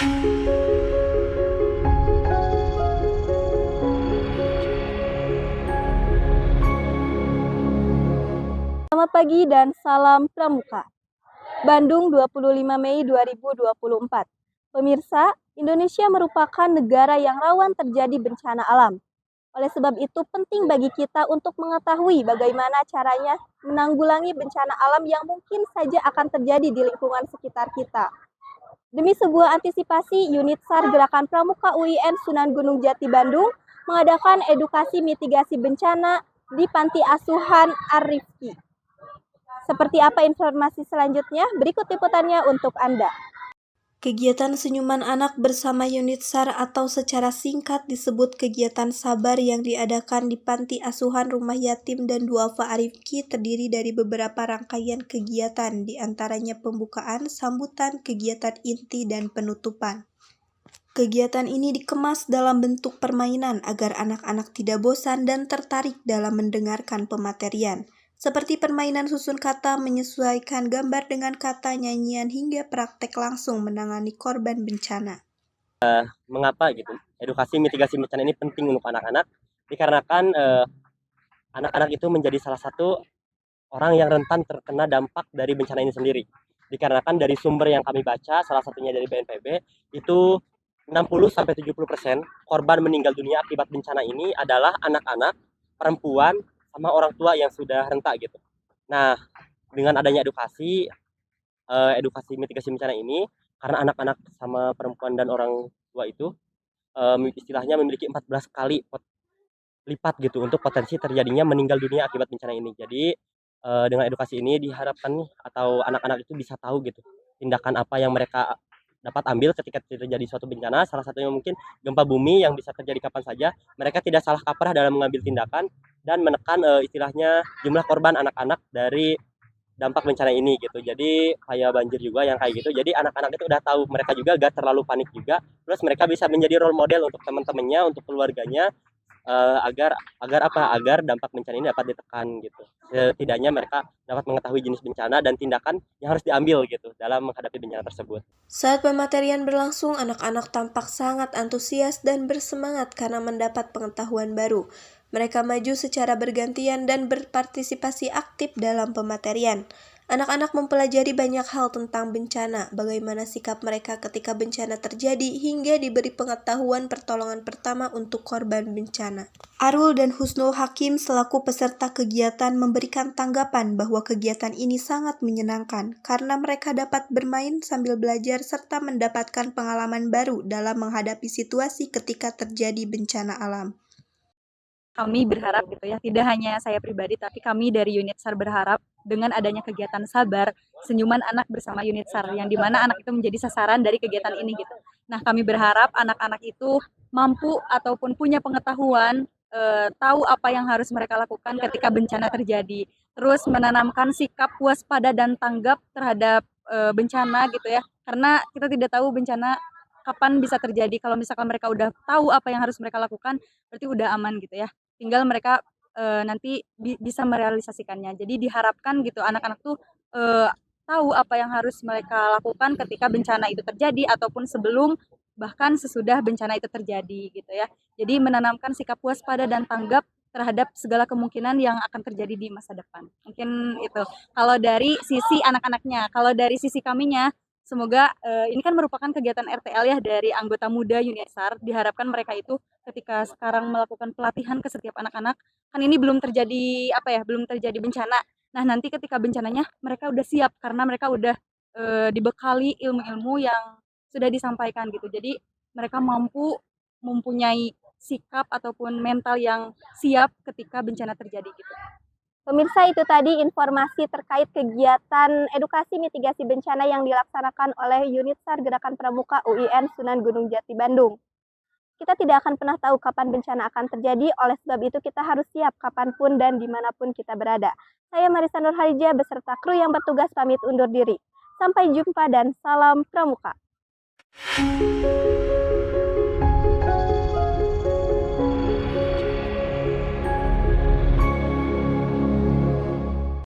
Selamat pagi dan salam Pramuka. Bandung 25 Mei 2024. Pemirsa, Indonesia merupakan negara yang rawan terjadi bencana alam. Oleh sebab itu penting bagi kita untuk mengetahui bagaimana caranya menanggulangi bencana alam yang mungkin saja akan terjadi di lingkungan sekitar kita. Demi sebuah antisipasi, Unit SAR Gerakan Pramuka UIN Sunan Gunung Jati Bandung mengadakan edukasi mitigasi bencana di Panti Asuhan Ar-Rifki. Seperti apa informasi selanjutnya? Berikut liputannya untuk Anda. Kegiatan Senyuman Anak bersama Unit SAR atau secara singkat disebut kegiatan sabar yang diadakan di Panti Asuhan Rumah Yatim dan Duafa Ar-Rifki terdiri dari beberapa rangkaian kegiatan, diantaranya pembukaan, sambutan, kegiatan inti, dan penutupan. Kegiatan ini dikemas dalam bentuk permainan agar anak-anak tidak bosan dan tertarik dalam mendengarkan pematerian. Seperti permainan susun kata, menyesuaikan gambar dengan kata, nyanyian, hingga praktek langsung menangani korban bencana. Mengapa gitu edukasi mitigasi bencana ini penting untuk anak-anak? Dikarenakan anak-anak itu menjadi salah satu orang yang rentan terkena dampak dari bencana ini sendiri. Dikarenakan dari sumber yang kami baca, salah satunya dari BNPB, itu 60-70% korban meninggal dunia akibat bencana ini adalah anak-anak, perempuan, sama orang tua yang sudah renta gitu. Nah, dengan adanya edukasi mitigasi bencana ini, karena anak-anak sama perempuan dan orang tua itu istilahnya memiliki 14 kali lipat gitu untuk potensi terjadinya meninggal dunia akibat bencana ini. Jadi dengan edukasi ini diharapkan nih atau anak-anak itu bisa tahu gitu tindakan apa yang mereka dapat ambil ketika terjadi suatu bencana, salah satunya mungkin gempa bumi yang bisa terjadi kapan saja. Mereka tidak salah kaprah dalam mengambil tindakan dan menekan istilahnya jumlah korban anak-anak dari dampak bencana ini gitu. Jadi kayak banjir juga yang kayak gitu. Jadi anak-anak itu udah tahu, mereka juga gak terlalu panik juga. Terus mereka bisa menjadi role model untuk teman-temannya, untuk keluarganya, agar dampak bencana ini dapat ditekan gitu. Setidaknya mereka dapat mengetahui jenis bencana dan tindakan yang harus diambil gitu dalam menghadapi bencana tersebut. Saat pematerian berlangsung, anak-anak tampak sangat antusias dan bersemangat karena mendapat pengetahuan baru. Mereka maju secara bergantian dan berpartisipasi aktif dalam pematerian. Anak-anak mempelajari banyak hal tentang bencana, bagaimana sikap mereka ketika bencana terjadi, hingga diberi pengetahuan pertolongan pertama untuk korban bencana. Arul dan Husnul Hakim selaku peserta kegiatan memberikan tanggapan bahwa kegiatan ini sangat menyenangkan karena mereka dapat bermain sambil belajar serta mendapatkan pengalaman baru dalam menghadapi situasi ketika terjadi bencana alam. Kami berharap gitu ya, tidak hanya saya pribadi tapi kami dari Unit SAR berharap dengan adanya kegiatan sabar, senyuman anak bersama Unit SAR yang dimana anak itu menjadi sasaran dari kegiatan ini gitu. Nah, kami berharap anak-anak itu mampu ataupun punya pengetahuan, tahu apa yang harus mereka lakukan ketika bencana terjadi. Terus menanamkan sikap waspada dan tanggap terhadap bencana gitu ya. Karena kita tidak tahu bencana kapan bisa terjadi. Kalau misalkan mereka udah tahu apa yang harus mereka lakukan, berarti udah aman gitu ya. Tinggal mereka nanti bisa merealisasikannya. Jadi diharapkan gitu anak-anak tuh tahu apa yang harus mereka lakukan ketika bencana itu terjadi ataupun sebelum bahkan sesudah bencana itu terjadi gitu ya. Jadi menanamkan sikap waspada dan tanggap terhadap segala kemungkinan yang akan terjadi di masa depan. Mungkin itu. Kalau dari sisi anak-anaknya, kalau dari sisi kaminya, semoga ini kan merupakan kegiatan RTL ya dari anggota muda Unit SAR. Diharapkan mereka itu ketika sekarang melakukan pelatihan ke setiap anak-anak, kan ini belum terjadi belum terjadi bencana. Nah, nanti ketika bencananya mereka udah siap karena mereka udah dibekali ilmu-ilmu yang sudah disampaikan gitu. Jadi mereka mampu mempunyai sikap ataupun mental yang siap ketika bencana terjadi gitu. Pemirsa, itu tadi informasi terkait kegiatan edukasi mitigasi bencana yang dilaksanakan oleh Unit SAR Gerakan Pramuka UIN Sunan Gunung Jati Bandung. Kita tidak akan pernah tahu kapan bencana akan terjadi, oleh sebab itu kita harus siap kapanpun dan dimanapun kita berada. Saya Marisa Nurharija beserta kru yang bertugas pamit undur diri. Sampai jumpa dan salam Pramuka.